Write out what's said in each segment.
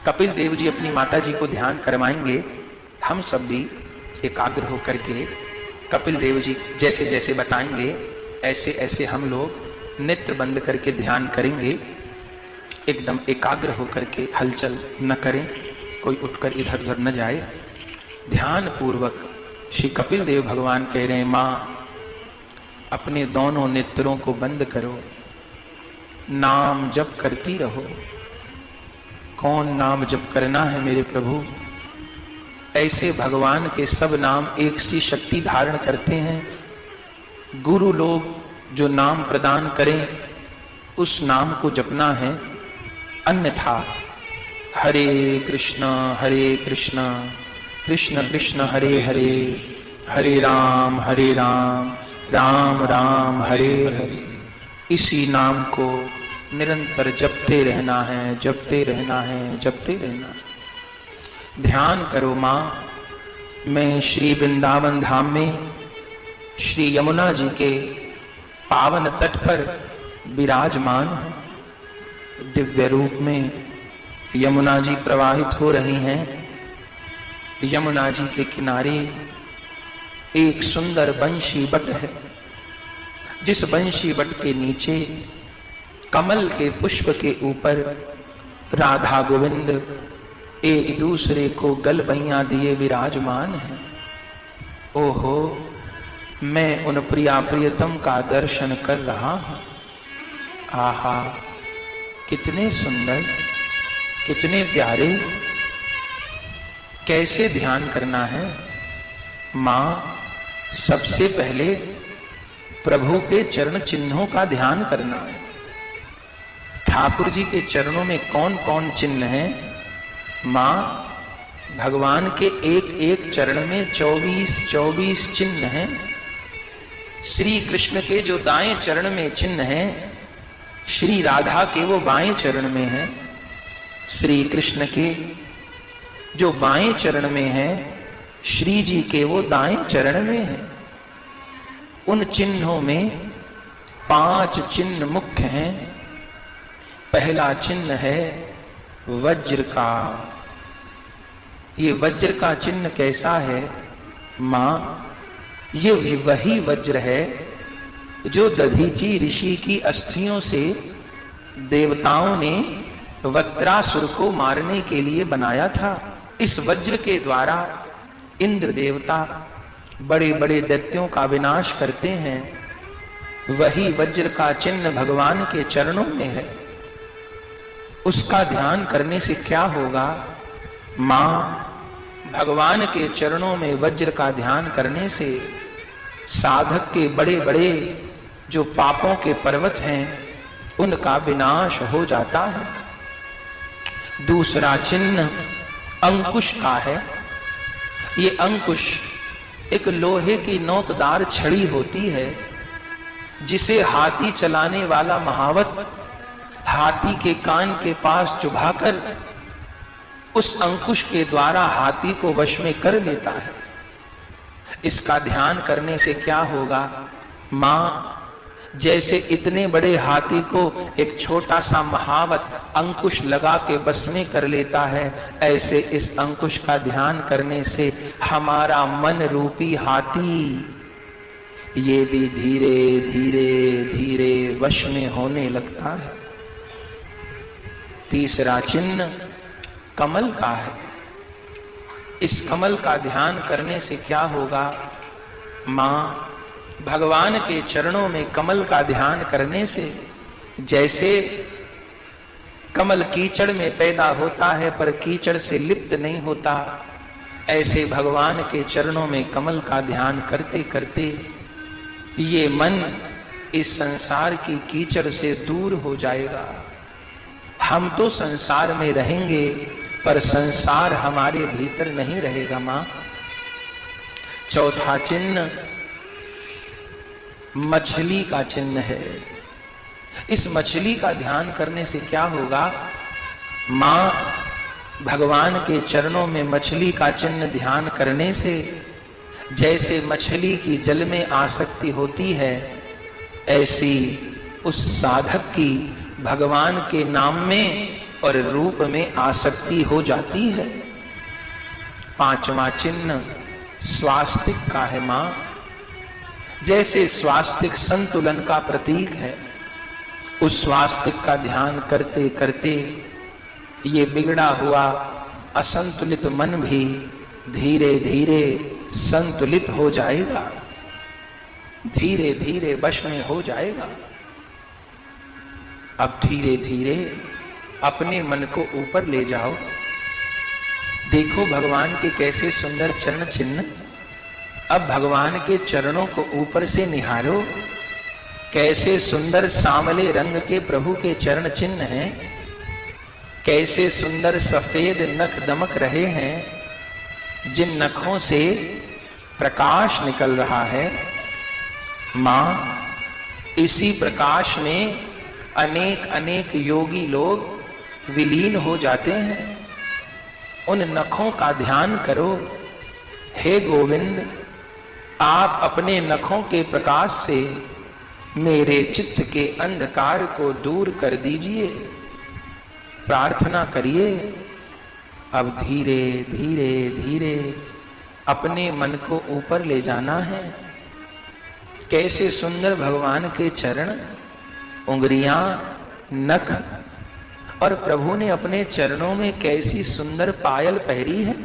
कपिल देव जी अपनी माता जी को ध्यान करवाएंगे। हम सब भी एकाग्र होकर के कपिल देव जी जैसे जैसे बताएंगे ऐसे ऐसे हम लोग नेत्र बंद करके ध्यान करेंगे। एकदम एकाग्र होकर के हलचल न करें, कोई उठकर इधर उधर न जाए। ध्यान पूर्वक श्री कपिल देव भगवान कह रहे हैं, माँ अपने दोनों नेत्रों को बंद करो, नाम जप करती रहो। कौन नाम जप करना है मेरे प्रभु? ऐसे भगवान के सब नाम एक सी शक्ति धारण करते हैं। गुरु लोग जो नाम प्रदान करें उस नाम को जपना है, अन्यथा हरे कृष्ण कृष्ण कृष्ण हरे हरे, हरे राम राम राम हरे हरे, इसी नाम को निरंतर जपते रहना है, जपते रहना है, जपते रहना है। ध्यान करो माँ, मैं श्री वृंदावन धाम में श्री यमुना जी के पावन तट पर विराजमान हूँ। दिव्य रूप में यमुना जी प्रवाहित हो रही हैं। यमुना जी के किनारे एक सुंदर बंशी वट है, जिस बंशी वट के नीचे कमल के पुष्प के ऊपर राधा गोविंद एक दूसरे को गलबैया दिए विराजमान हैं। ओहो, मैं उन प्रिया प्रियतम का दर्शन कर रहा हूं। आहा, कितने सुंदर, कितने प्यारे। कैसे ध्यान करना है मां? सबसे पहले प्रभु के चरण चिन्हों का ध्यान करना है। ठाकुर जी के चरणों में कौन कौन चिन्ह हैं मां? भगवान के एक एक चरण में 24 चिन्ह हैं। श्री कृष्ण के जो दाएं चरण में चिन्ह हैं, श्री राधा के वो बाएं चरण में हैं। श्री कृष्ण के जो बाएं चरण में हैं, श्री जी के वो दाएं चरण में हैं। उन चिन्हों में 5 चिन्ह मुख्य हैं। पहला चिन्ह है वज्र का। ये वज्र का चिन्ह कैसा है मां? ये वही वज्र है जो दधीची ऋषि की अस्थियों से देवताओं ने वज्रासुर को मारने के लिए बनाया था। इस वज्र के द्वारा इंद्र देवता बड़े बड़े दैत्यों का विनाश करते हैं। वही वज्र का चिन्ह भगवान के चरणों में है। उसका ध्यान करने से क्या होगा मां? भगवान के चरणों में वज्र का ध्यान करने से साधक के बड़े बड़े जो पापों के पर्वत हैं उनका विनाश हो जाता है। दूसरा चिन्ह अंकुश का है। ये अंकुश एक लोहे की नोकदार छड़ी होती है, जिसे हाथी चलाने वाला महावत हाथी के कान के पास चुभाकर उस अंकुश के द्वारा हाथी को वश में कर लेता है। इसका ध्यान करने से क्या होगा मां? जैसे इतने बड़े हाथी को एक छोटा सा महावत अंकुश लगा के बस में कर लेता है, ऐसे इस अंकुश का ध्यान करने से हमारा मन रूपी हाथी ये भी धीरे धीरे धीरे वश में होने लगता है। तीसरा चिन्ह कमल का है। इस कमल का ध्यान करने से क्या होगा मां? भगवान के चरणों में कमल का ध्यान करने से जैसे कमल कीचड़ में पैदा होता है पर कीचड़ से लिप्त नहीं होता, ऐसे भगवान के चरणों में कमल का ध्यान करते करते ये मन इस संसार की कीचड़ से दूर हो जाएगा। हम तो संसार में रहेंगे पर संसार हमारे भीतर नहीं रहेगा मां। चौथा चिन्ह मछली का चिन्ह है। इस मछली का ध्यान करने से क्या होगा मां? भगवान के चरणों में मछली का चिन्ह ध्यान करने से जैसे मछली की जल में आसक्ति होती है, ऐसी उस साधक की भगवान के नाम में और रूप में आसक्ति हो जाती है। पांचवा चिन्ह स्वास्तिक का है मां। जैसे स्वास्तिक संतुलन का प्रतीक है, उस स्वास्तिक का ध्यान करते करते ये बिगड़ा हुआ असंतुलित मन भी धीरे धीरे संतुलित हो जाएगा, धीरे धीरे वश में हो जाएगा। अब धीरे धीरे अपने मन को ऊपर ले जाओ। देखो भगवान के कैसे सुंदर चरण चिन्ह। अब भगवान के चरणों को ऊपर से निहारो। कैसे सुंदर सांवले रंग के प्रभु के चरण चिन्ह हैं, कैसे सुंदर सफेद नख दमक रहे हैं, जिन नखों से प्रकाश निकल रहा है। मां, इसी प्रकाश में अनेक अनेक योगी लोग विलीन हो जाते हैं। उन नखों का ध्यान करो। हे गोविंद, आप अपने नखों के प्रकाश से मेरे चित्त के अंधकार को दूर कर दीजिए। प्रार्थना करिए। अब धीरे धीरे धीरे अपने मन को ऊपर ले जाना है। कैसे सुंदर भगवान के चरण, उंगलियां, नख, और प्रभु ने अपने चरणों में कैसी सुंदर पायल पहरी है।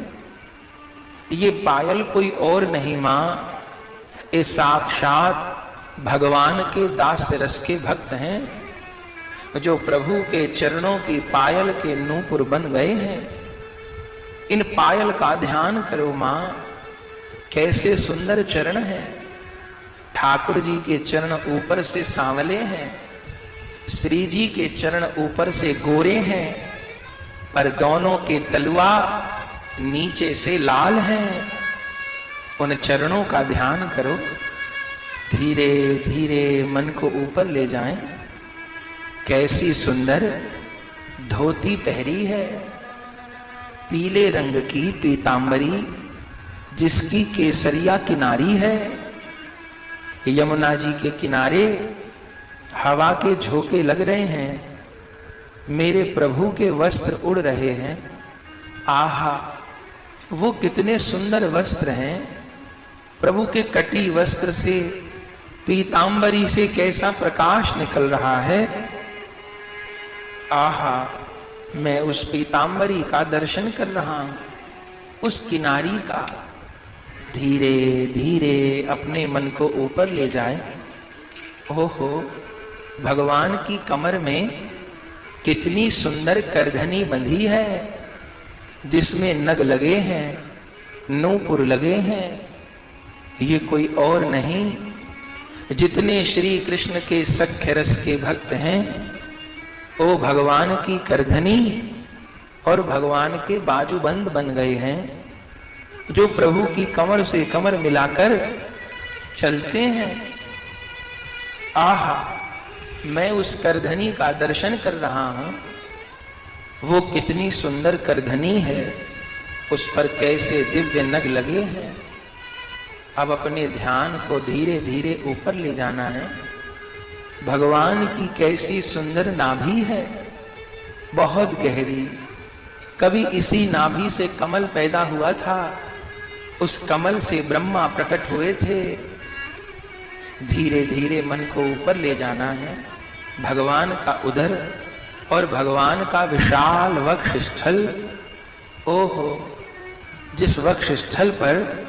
ये पायल कोई और नहीं मां, ये साक्षात भगवान के दास रस के भक्त हैं, जो प्रभु के चरणों की पायल के नूपुर बन गए हैं। इन पायल का ध्यान करो मां, कैसे सुंदर चरण हैं। ठाकुर जी के चरण ऊपर से सांवले हैं, श्री जी के चरण ऊपर से गोरे हैं, पर दोनों के तलवा नीचे से लाल हैं। उन चरणों का ध्यान करो। धीरे धीरे मन को ऊपर ले जाएं। कैसी सुंदर धोती पहरी है, पीले रंग की पीतांबरी, जिसकी केसरिया किनारी है। यमुना जी के किनारे हवा के झोंके लग रहे हैं, मेरे प्रभु के वस्त्र उड़ रहे हैं। आहा, वो कितने सुंदर वस्त्र हैं। प्रभु के कटी वस्त्र से, पीतांबरी से कैसा प्रकाश निकल रहा है। आहा, मैं उस पीतांबरी का दर्शन कर रहा हूं, उस किनारी का। धीरे धीरे अपने मन को ऊपर ले जाए। ओहो, भगवान की कमर में कितनी सुंदर करधनी बंधी है, जिसमें नग लगे हैं, नूपुर लगे हैं। ये कोई और नहीं, जितने श्री कृष्ण के सख्य रस के भक्त हैं, वो भगवान की करधनी और भगवान के बाजूबंद बन गए हैं, जो प्रभु की कमर से कमर मिलाकर चलते हैं। आहा, मैं उस करधनी का दर्शन कर रहा हूं। वो कितनी सुंदर करधनी है, उस पर कैसे दिव्य नग लगे हैं। अब अपने ध्यान को धीरे धीरे ऊपर ले जाना है। भगवान की कैसी सुंदर नाभि है, बहुत गहरी। कभी इसी नाभि से कमल पैदा हुआ था, उस कमल से ब्रह्मा प्रकट हुए थे। धीरे धीरे मन को ऊपर ले जाना है। भगवान का उदर और भगवान का विशाल वक्षस्थल। ओहो, जिस वक्षस्थल पर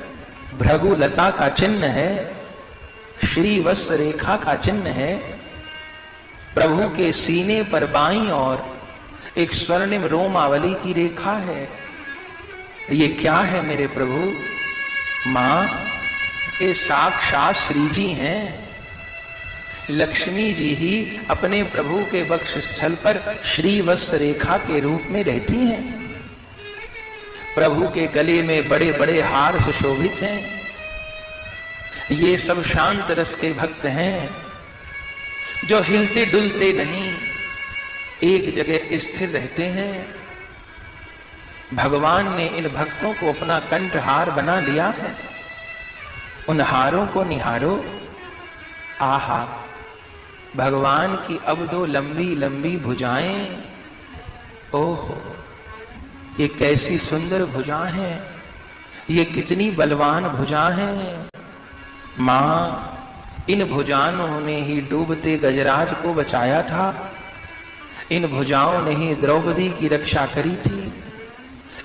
भृगुलता का चिन्ह है, श्रीवत्स रेखा का चिन्ह है। प्रभु के सीने पर बाईं ओर एक स्वर्णिम रोमावली की रेखा है। ये क्या है मेरे प्रभु? मां, ये साक्षात श्री जी हैं। लक्ष्मी जी ही अपने प्रभु के वक्षस्थल पर श्रीवत्स रेखा के रूप में रहती हैं। प्रभु के गले में बड़े बड़े हार सुशोभित हैं। ये सब शांत रस के भक्त हैं, जो हिलते डुलते नहीं, एक जगह स्थिर रहते हैं। भगवान ने इन भक्तों को अपना कंठहार बना लिया है। उन हारों को निहारो। आहा, भगवान की अब दो लंबी लंबी भुजाएं, ओहो, ये कैसी सुंदर भुजा है, ये कितनी बलवान भुजा है। मां, इन भुजाओं ने ही डूबते गजराज को बचाया था, इन भुजाओं ने ही द्रौपदी की रक्षा करी थी,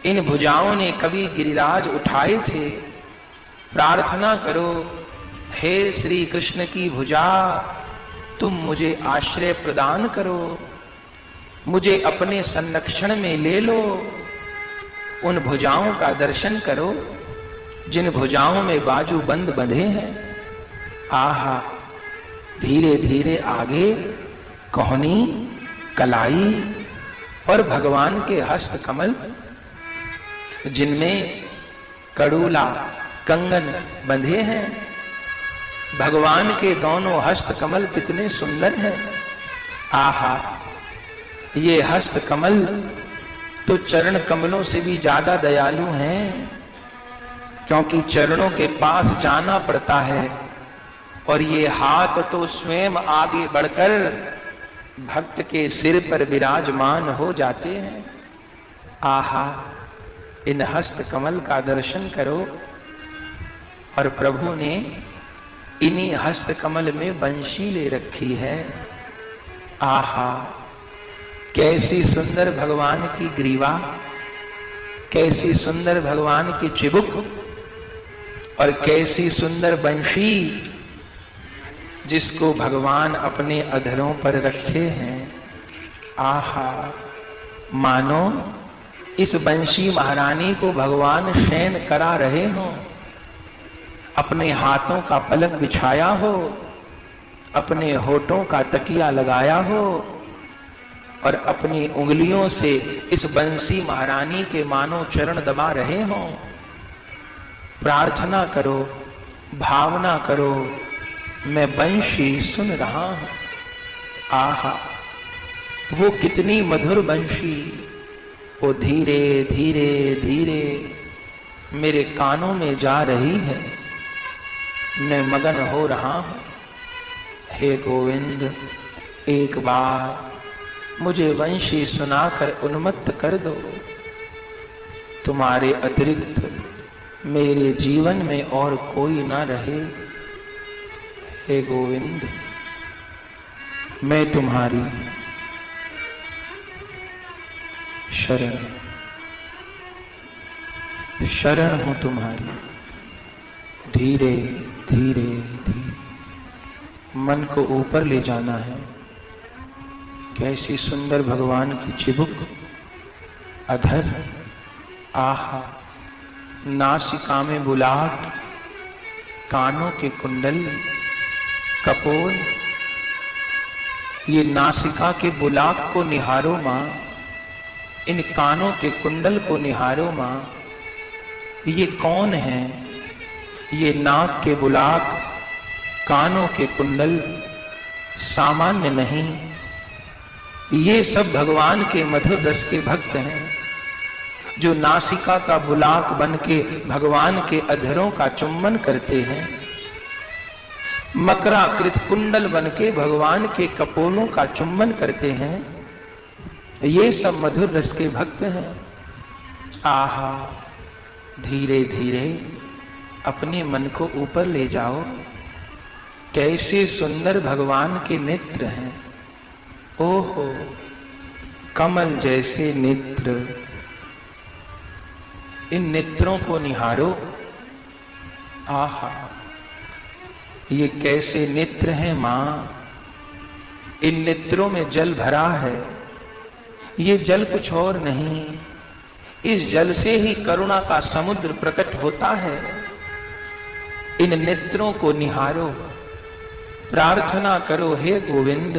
इन भुजाओं ने कभी गिरिराज उठाए थे। प्रार्थना करो, हे श्री कृष्ण की भुजा, तुम मुझे आश्रय प्रदान करो, मुझे अपने संरक्षण में ले लो। उन भुजाओं का दर्शन करो जिन भुजाओं में बाजू बंद बंधे हैं। आहा, धीरे धीरे आगे कोहनी, कलाई और भगवान के हस्त कमल, जिनमें कड़ूला कंगन बंधे हैं। भगवान के दोनों हस्त कमल कितने सुंदर हैं। आहा, ये हस्त कमल तो चरण कमलों से भी ज्यादा दयालु हैं, क्योंकि चरणों के पास जाना पड़ता है और ये हाथ तो स्वयं आगे बढ़कर भक्त के सिर पर विराजमान हो जाते हैं। आहा, इन हस्त कमल का दर्शन करो। और प्रभु ने इन्हीं हस्त कमल में बंशी ले रखी है। आहा, कैसी सुंदर भगवान की ग्रीवा, कैसी सुंदर भगवान की चिबुक और कैसी सुंदर बंशी, जिसको भगवान अपने अधरों पर रखे हैं। आहा, मानो इस बंशी महारानी को भगवान शयन करा रहे हों, अपने हाथों का पलंग बिछाया हो, अपने होठों का तकिया लगाया हो और अपनी उंगलियों से इस बंसी महारानी के मानो चरण दबा रहे हों। प्रार्थना करो, भावना करो, मैं बंशी सुन रहा हूं। आहा, वो कितनी मधुर बंशी, वो धीरे धीरे धीरे मेरे कानों में जा रही है, मैं मगन हो रहा हूं। हे गोविंद, एक बार मुझे वंशी सुनाकर उन्मत्त कर दो। तुम्हारे अतिरिक्त मेरे जीवन में और कोई ना रहे। हे गोविंद, मैं तुम्हारी शरण शरण हूं तुम्हारी। धीरे धीरे धीरे मन को ऊपर ले जाना है। कैसी सुंदर भगवान की चिबुक, अधर, आहा, नासिका में बुलाक, कानों के कुंडल, कपोल। ये नासिका के बुलाक को निहारो मां, इन कानों के कुंडल को निहारो मां। ये कौन है? ये नाक के बुलाक, कानों के कुंडल सामान्य नहीं, ये सब भगवान के मधुर रस के भक्त हैं, जो नासिका का बुलाक बन के भगवान के अधरों का चुम्बन करते हैं, मकराकृत कुंडल बन के भगवान के कपोलों का चुम्बन करते हैं। ये सब मधुर रस के भक्त हैं। आहा, धीरे धीरे अपने मन को ऊपर ले जाओ। कैसे सुंदर भगवान के नेत्र हैं। ओहो, कमल जैसे नेत्र। इन नेत्रों को निहारो। आहा, ये कैसे नेत्र हैं मां। इन नेत्रों में जल भरा है। ये जल कुछ और नहीं, इस जल से ही करुणा का समुद्र प्रकट होता है। इन नेत्रों को निहारो, प्रार्थना करो, हे गोविंद,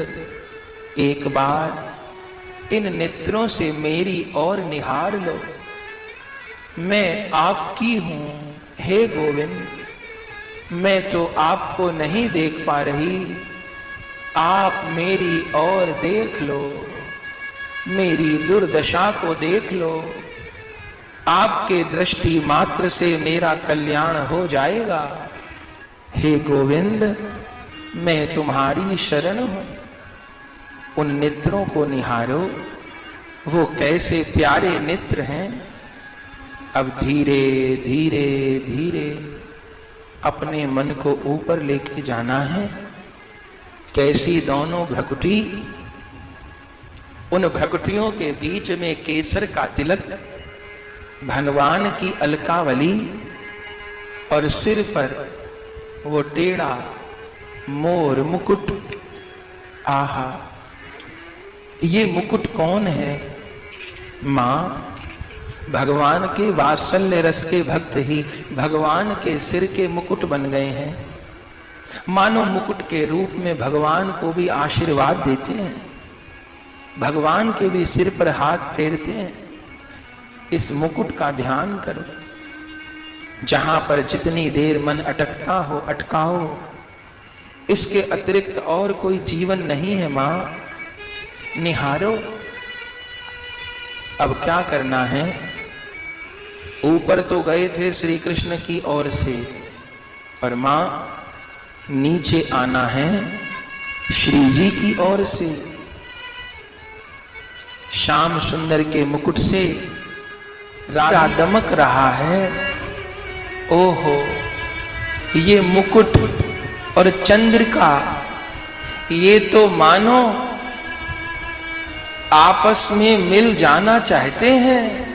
एक बार इन नेत्रों से मेरी और निहार लो। मैं आपकी हूं हे गोविंद, मैं तो आपको नहीं देख पा रही, आप मेरी और देख लो, मेरी दुर्दशा को देख लो। आपके दृष्टि मात्र से मेरा कल्याण हो जाएगा। हे गोविंद, मैं तुम्हारी शरण हूं। उन नेत्रों को निहारो वो कैसे प्यारे नेत्र हैं। अब धीरे धीरे धीरे अपने मन को ऊपर लेके जाना है। कैसी दोनों भ्रकुटी, उन भ्रकुटियों के बीच में केसर का तिलक, भगवान की अलकावली, और सिर पर वो टेढ़ा मोर मुकुट। आहा, ये मुकुट कौन है? मां, भगवान के वात्सल्य रस के भक्त ही भगवान के सिर के मुकुट बन गए हैं। मानो मुकुट के रूप में भगवान को भी आशीर्वाद देते हैं, भगवान के भी सिर पर हाथ फेरते हैं। इस मुकुट का ध्यान करो। जहां पर जितनी देर मन अटकता हो अटकाओ, इसके अतिरिक्त और कोई जीवन नहीं है। मां, निहारो। अब क्या करना है? ऊपर तो गए थे श्री कृष्ण की ओर से, और मां नीचे आना है श्री जी की ओर से। श्याम सुंदर के मुकुट से राधा दमक रहा है। ओहो, ये मुकुट और चंद्रिका, ये तो मानो आपस में मिल जाना चाहते हैं।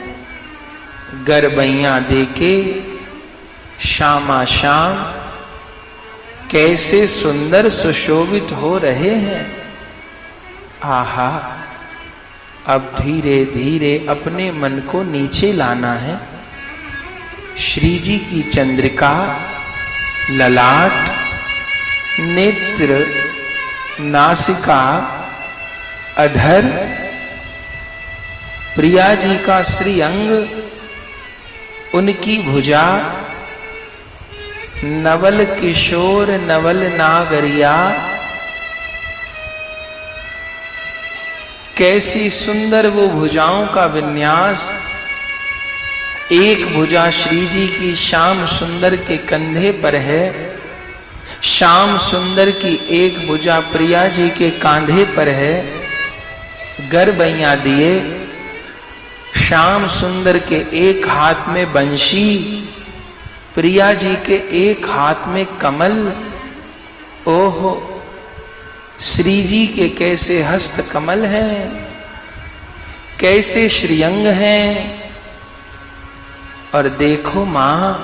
गरबैया देके श्यामा श्याम कैसे सुंदर सुशोभित हो रहे हैं। आहा, अब धीरे धीरे अपने मन को नीचे लाना है। श्री जी की चंद्रिका, ललाट, नेत्र, नासिका, अधर, प्रिया जी का श्री अंग, उनकी भुजा, नवल किशोर नवल नागरिया, कैसी सुंदर वो भुजाओं का विन्यास। एक भुजा श्री जी की श्याम सुंदर के कंधे पर है, श्याम सुंदर की एक भुजा प्रिया जी के कांधे पर है। गरबैया दिए, श्याम सुंदर के एक हाथ में बंशी, प्रिया जी के एक हाथ में कमल। ओहो, श्री जी के कैसे हस्त कमल हैं, कैसे श्रीअंग हैं। और देखो मां,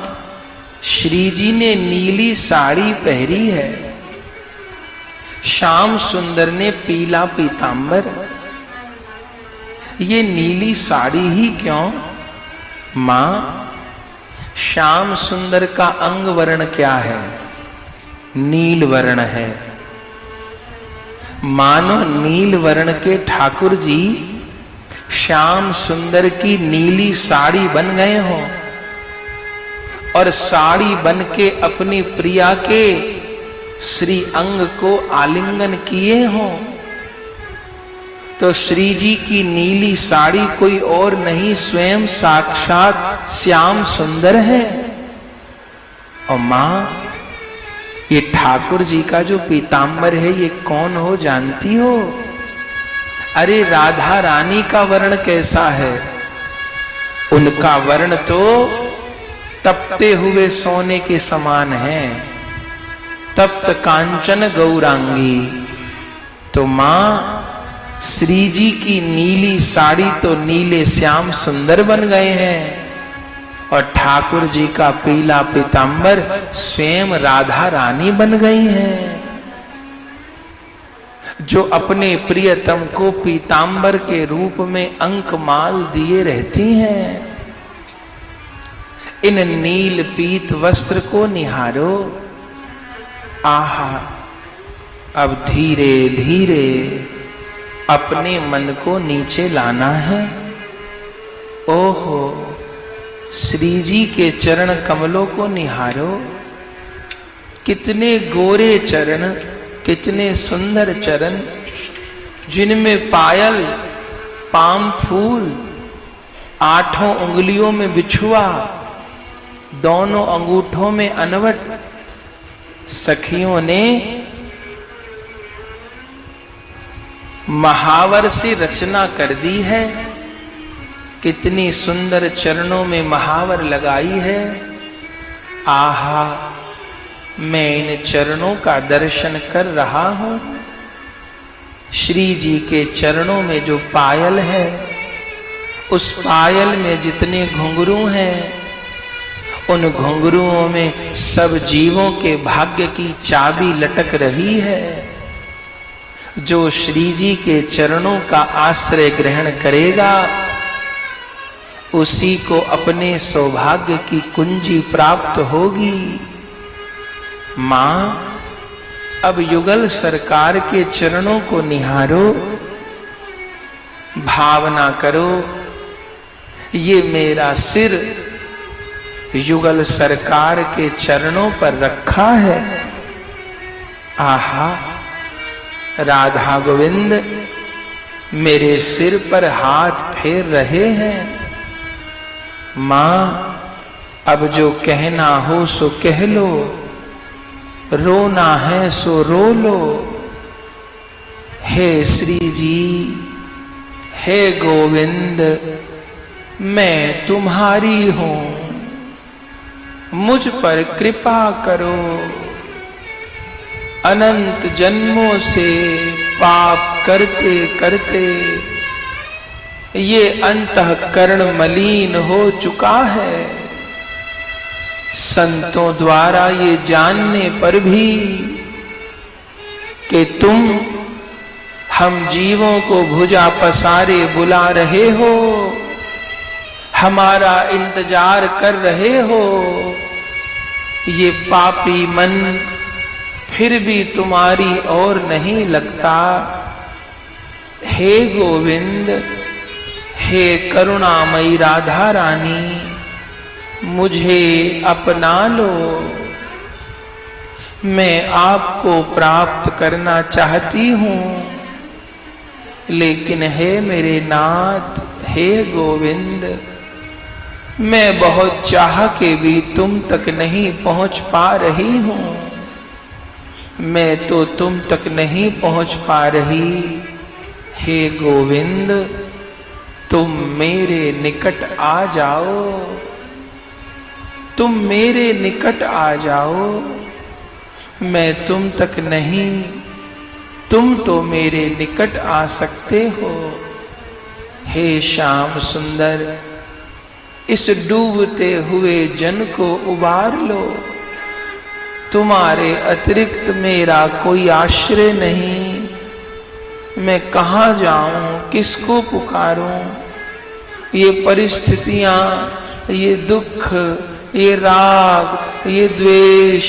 श्री जी ने नीली साड़ी पहरी है, श्याम सुंदर ने पीला पीतांबर। ये नीली साड़ी ही क्यों? मां, श्याम सुंदर का अंग वर्ण क्या है? नील वर्ण है। मानो नील वर्ण के ठाकुर जी श्याम सुंदर की नीली साड़ी बन गए हो, और साड़ी बन के अपनी प्रिया के श्री अंग को आलिंगन किए हो। तो श्री जी की नीली साड़ी कोई और नहीं, स्वयं साक्षात श्याम सुंदर है। और मां, ये ठाकुर जी का जो पीतांबर है ये कौन हो जानती हो? अरे राधा रानी का वर्ण कैसा है? उनका वर्ण तो तपते हुए सोने के समान है, तप्त कांचन गौरांगी। तो मां, श्री जी की नीली साड़ी तो नीले श्याम सुंदर बन गए हैं, और ठाकुर जी का पीला पीतांबर स्वयं राधा रानी बन गई हैं, जो अपने प्रियतम को पीतांबर के रूप में अंकमाल दिए रहती हैं। इन नील पीत वस्त्र को निहारो। आहा, अब धीरे धीरे अपने मन को नीचे लाना है। ओहो, श्री जी के चरण कमलों को निहारो। कितने गोरे चरण, कितने सुंदर चरण, जिनमें पायल, पाम फूल, आठों उंगलियों में बिछुआ, दोनों अंगूठों में अनवट। सखियों ने महावर से रचना कर दी है। कितनी सुंदर चरणों में महावर लगाई है। आहा, मैं इन चरणों का दर्शन कर रहा हूं। श्री जी के चरणों में जो पायल है, उस पायल में जितने घुंघरू हैं, उन घुंघरुओं में सब जीवों के भाग्य की चाबी लटक रही है। जो श्री जी के चरणों का आश्रय ग्रहण करेगा, उसी को अपने सौभाग्य की कुंजी प्राप्त होगी। मां, अब युगल सरकार के चरणों को निहारो, भावना करो, ये मेरा सिर युगल सरकार के चरणों पर रखा है। आहा, राधा गोविंद मेरे सिर पर हाथ फेर रहे हैं। मां, अब जो कहना हो सो कह लो, रोना है सो रो लो। हे श्री जी, हे गोविंद, मैं तुम्हारी हूं, मुझ पर कृपा करो। अनंत जन्मों से पाप करते करते ये अंतःकरण मलिन हो चुका है। संतों द्वारा ये जानने पर भी कि तुम हम जीवों को भुजा पसारे बुला रहे हो, हमारा इंतजार कर रहे हो, ये पापी मन फिर भी तुम्हारी ओर नहीं लगता। हे गोविंद, हे करुणामयी राधा रानी, मुझे अपना लो। मैं आपको प्राप्त करना चाहती हूं, लेकिन हे मेरे नाथ, हे गोविंद, मैं बहुत चाह के भी तुम तक नहीं पहुंच पा रही हूं। मैं तो तुम तक नहीं पहुंच पा रही। हे गोविंद, तुम मेरे निकट आ जाओ, तुम मेरे निकट आ जाओ। मैं तुम तक नहीं, तुम तो मेरे निकट आ सकते हो। हे श्याम सुंदर, इस डूबते हुए जन को उबार लो। तुम्हारे अतिरिक्त मेरा कोई आश्रय नहीं। मैं कहाँ जाऊं, किसको पुकारूं? ये परिस्थितियां, ये दुख, ये राग, ये द्वेष,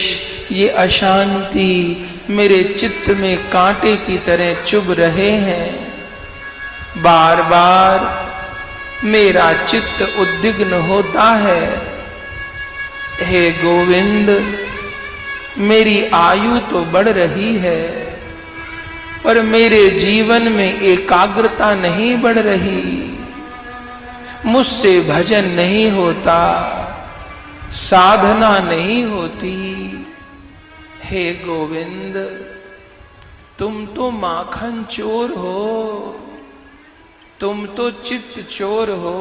ये अशांति मेरे चित्त में कांटे की तरह चुभ रहे हैं। बार बार मेरा चित्त उद्विग्न होता है। हे गोविंद, मेरी आयु तो बढ़ रही है, पर मेरे जीवन में एकाग्रता नहीं बढ़ रही। मुझसे भजन नहीं होता, साधना नहीं होती। हे गोविंद, तुम तो माखन चोर हो, तुम तो चित्त चोर हो।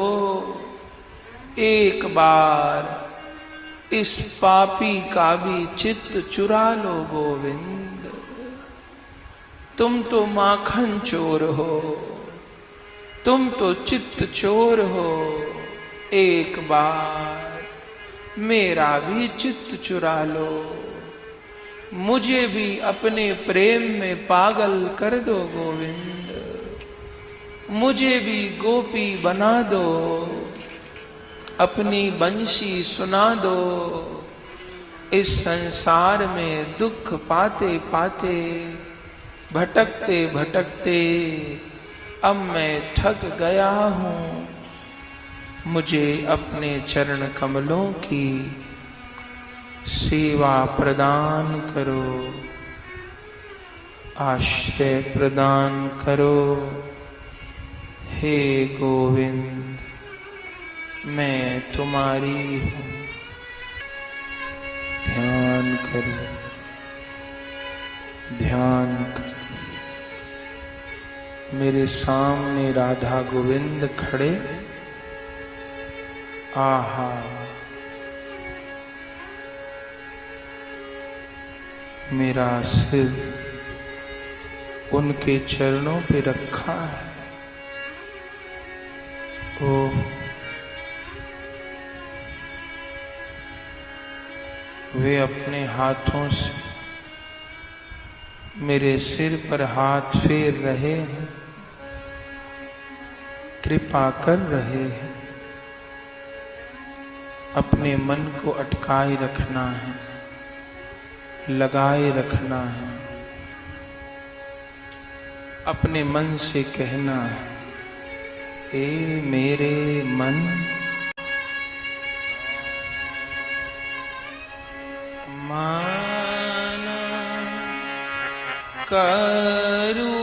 एक बार इस पापी का भी चित्त चुरा लो गोविंद। तुम तो माखन चोर हो, तुम तो चित्त चोर हो। एक बार मेरा भी चित्त चुरा लो, मुझे भी अपने प्रेम में पागल कर दो गोविंद। मुझे भी गोपी बना दो, अपनी बंशी सुना दो। इस संसार में दुख पाते पाते, भटकते भटकते अब मैं थक गया हूँ। मुझे अपने चरण कमलों की सेवा प्रदान करो, आश्रय प्रदान करो। हे गोविंद, मैं तुम्हारी हूँ। ध्यान करो, ध्यान करो। मेरे सामने राधा गोविंद खड़े आहा, मेरा सिर उनके चरणों पे रखा है। ओ वे अपने हाथों से मेरे सिर पर हाथ फेर रहे हैं, कृपा कर रहे हैं। अपने मन को अटकाए रखना है, लगाए रखना है। अपने मन से कहना है, ए मेरे मन, माना करूं